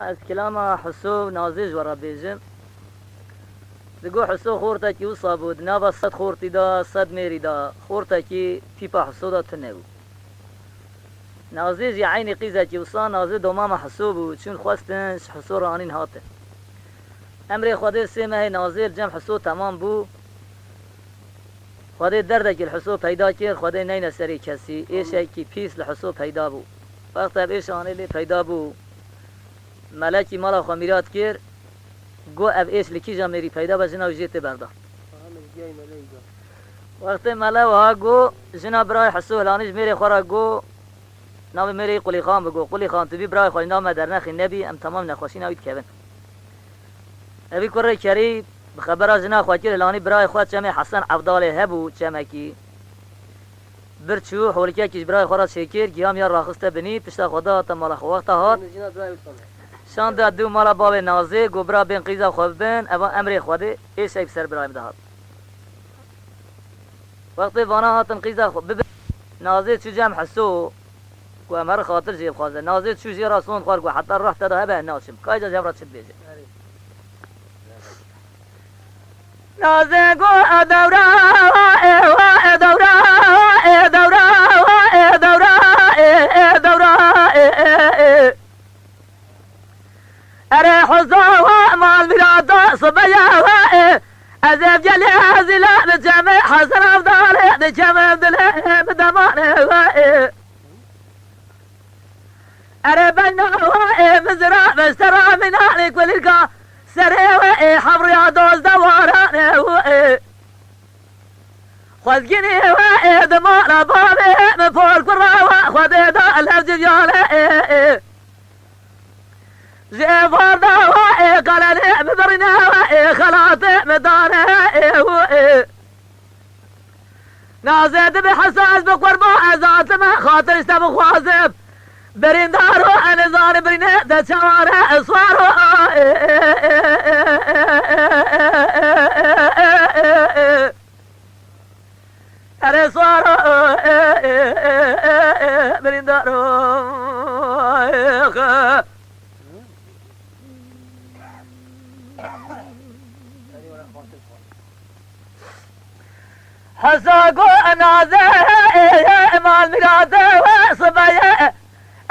از کلام حسو نازش ورا بیجم دگو حسو خورتا کی وصا بود نابا 100 خورتی دا 100 میری دا خورتا کی تیپا حسو دا تنه بود نازش یا عین قیزا کی وصا نازش دومام حسو بود چون خواستنش حسو رانین هاته امر خود سیمه نازش جمع حسو تمام بود خود درد که الحسو پیدا کرد خود نین سری کسی ایشه کی پیس لحسو پیدا بود وقت اب ایش آنه لی پیدا بود ملکی مالا خمیرات کرد گو اب ایش لکی جا میری پیدا با جنا و جیت بردا وقت ملا و ها گو جنا برای حسو هلانش میری خورا گو نام میری قلی خان بگو قلی خان تو بی برای خوری نام در نخی نبی ام تمام نخوشی نوید کبن ابی کره کری بخبر جنا خواهی هلانی برای خواهد چمه حسن عبداله هبو چمه کی برچو حولکه کش برای خورا شکر گیام یا راخسته بنی پشتا خدا تا مالا وقتا هات شان دا دو مالا باب نازه گبرا بین قیزا خوب بین اوا امر خوده ایش ایب سر برایم دهات وقتی وانا هاتن قیزا خوب ببین نازه چو جمع حسو و امر خاطر جیب خوازه نازه چو جی راسون خوار و حتی راه تدا هبه ناشم کایجا جبرات شد بیجه نازه گو ادورا ادورا ادورا ادورا ادورا اره حزا مال میرادا صبیا از افجل ازلا بجمع حسن افضل بجمع دله بدمانه اره بنا مزرع بشترى من عليك وللقا سري حبر يا دوز دوارانه خذقني دمار بابي من فوق الراوة خذ دا الهجيالة زفار دواء قال لي ببرنا خلاطي مدانه نازد بحساس بقربا ذات ما خاطر استبو خوازب برين دارو انا زار برين دا شوارع صارو انا صارو برين دارو حساقو نازه مال مراده وصبيه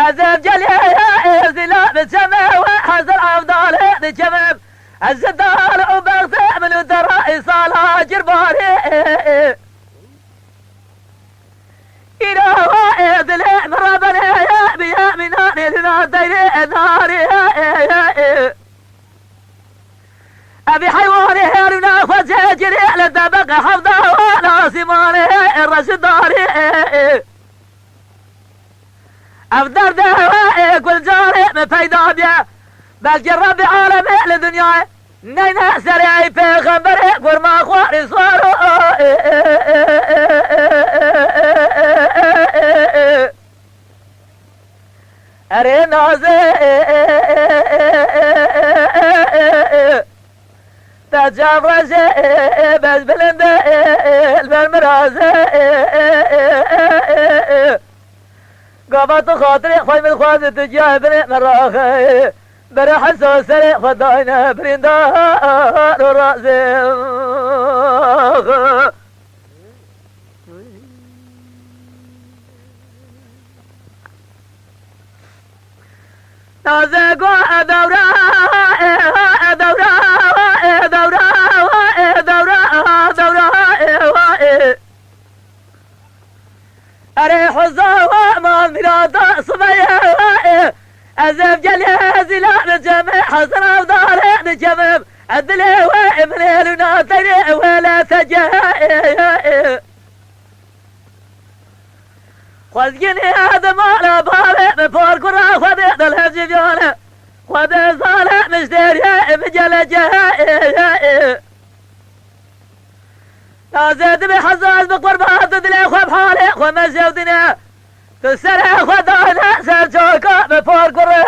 أزف جليه زلا بجمع وحزر أفضاله بجمع الزدار وبغض من الدراء صالة جرباري إله ذلع مرابنا بيا مناني لنا ديري ناري أبي حيواني هيرنا فجاجري لدبق حفظه وناسماني الرشداري أفدر دواء كل جاري مفيدا بيا بلكي ربي عالمي لدنيا نينا سريعي في خبري قرما خواري صارو أرينا زي تجاب رجي بس بلند المرمرازي قابط خاطري خوي من خوازي تجاه بني مراخي برا حسو سري خداينا بريندار ورازي نازقو ادورا ادورا ادورا ادورا ادورا اره حزا مال مرادا صبيا ازف جلي زلا بجمع حسن افضاله بجمع عدله وابنه لناطري ولا تجاه خذقني هذا مال بابي بفور قرى خذ الهجي فيوله خذ صالح مشتري بجل جاه نازد بحزاز بقربات دلي خوب حالي خمس يودنا تسرع خدانا سرجوكا بفور قرى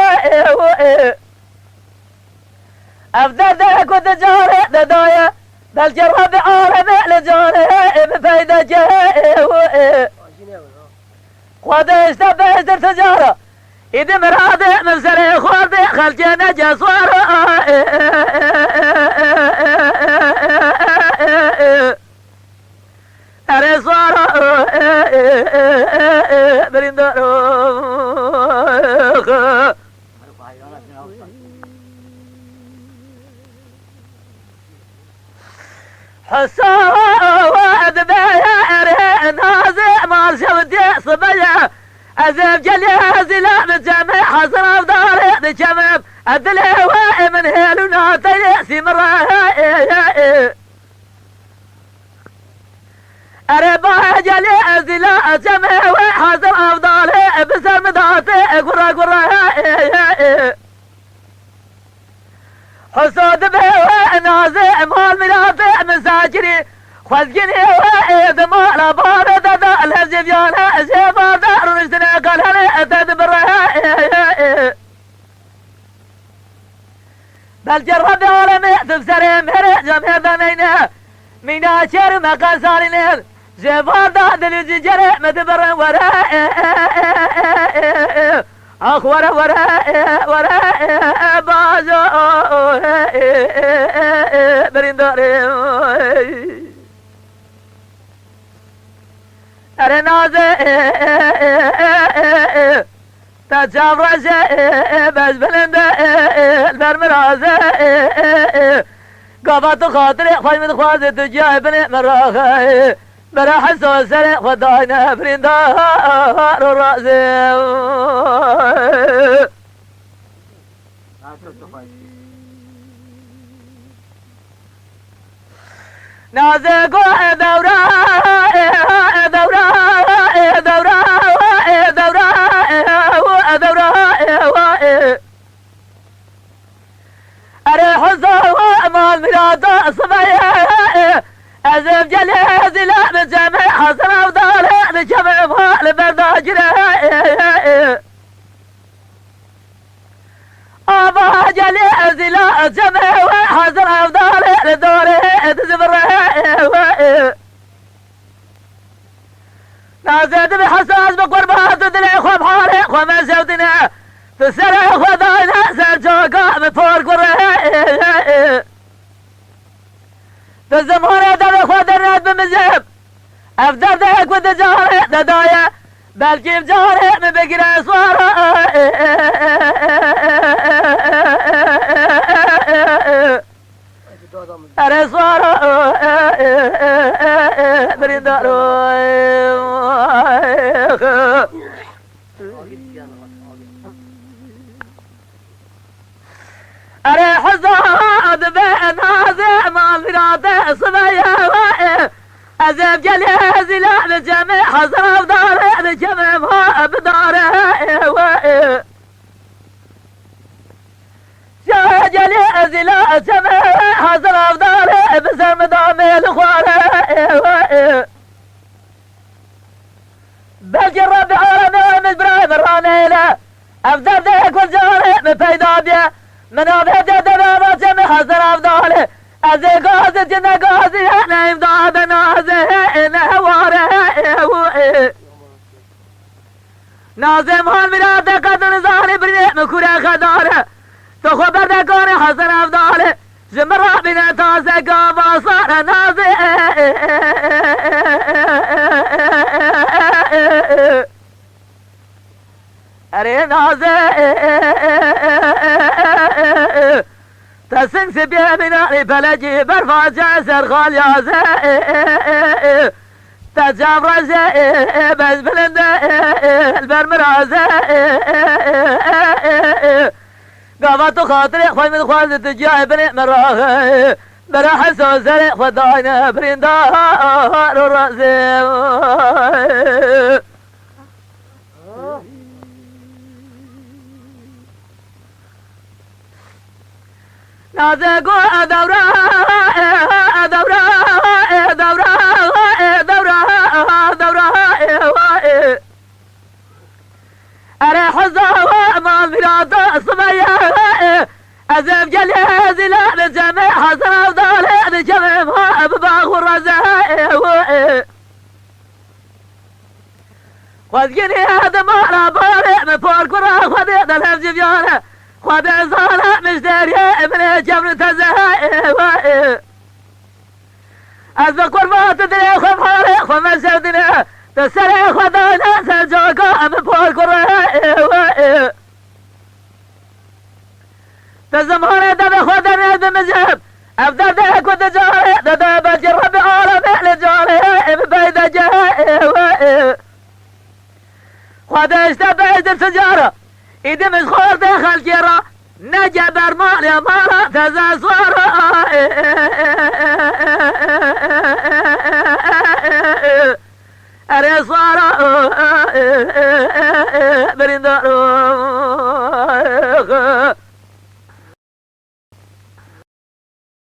أفدر دك وتجاري ددايا بل جرب عالمي لجاري بفايدة جاه خذ استبه تجارة إذا مراد مفسر خورد خلجنا جسوار أرسوار برندار حسواد بيار نازع ما شودي صبيا أزف جلي زلا بجمع حسن أفضل بجمع الدلوة من هيلونا تيسي مرة أربع جلي زلا جمع حسن أفضل بسر مداتي قرى قرى حسود بيوه نازع مال ملاتي مساجري خذجني وإذ مال بارد ذا الهزيبيانا زيبا دار رجتنا قال هلا تدبر بل جرب عالمي تفسري مهر جمع ذنينا مينا شر مقاسارين زيبا دار الجري مدبر وراء أخ وراء بازو برنداري أرنازة تجاوزة بس بلندة المرمرازة قفت خاطري خوي من خوازة تجايبني مراخة براح سوسري خداينا برندار الرأسي نازق دورة أريح الزهوة مال ميلاد صبايا أزف جلي زلا بجمع حسن أفضل لجمع مال برداجرة أبا جلي زلا جمع حسن أفضل لدوري تزبره نازد بحساس بقربات دلي خوب حالي خوما زودنا تسرع خداينا سرجوكا بفور قره تزمهر دل خدرات بمزيب أفدر ديك ودجاري ددايا بلكي بجاري مبقر أسوار أرسوار برندارو أريح الزهاد بنازع مال ميراته صبايا أزف جلي زلا بجمع حسن أفضل بجمع ما بداره جلي زلا جمع حسن أفضل بسر مدامي الخواره بل جرب عالمي من برايم الرانيلة أفضل ديك والجاري من بيدا بيه من أبيت دبابة جمع حسن أفضل أزي قاسي جنة قاسي أنا إمداد نازي نهواره نازم هال ميراته قدر زاري بري مكوري خداره تخبر دكوني حسن أفضل زمرا بنا تاسي قابا صار نازي أري نازي تسنس بيه من بلجي برفع جاسر خال يازي تجاب رزي بس بلند البرمرازي قابت خاطري خوي من خوازي تجايبني مراخي براح سوسري خداينا برندار الرأسي نازقوا دورة أريح الزهوة مال ميراته صبايا أزف جلي زلا بجمع حسن أفضل بجمع ما بباغ الرزاء خودگینی هذا مالا باري مفور كرا خودي دلهم جبيانه خودي زاله مشتريه ابن جبر تزهاي از بقربات دنيا خم حالي خم الزودنا تسرع خدانا سجوكا مفور كرا تزمهر دم خودنا بمذهب أفضل ذلك وتجاري تداب الجرب عالم لجاري ببيد جاي خود اشتبه التجارة إذا مش خور دخل جرا نجا برمال يا مالا تزا صورا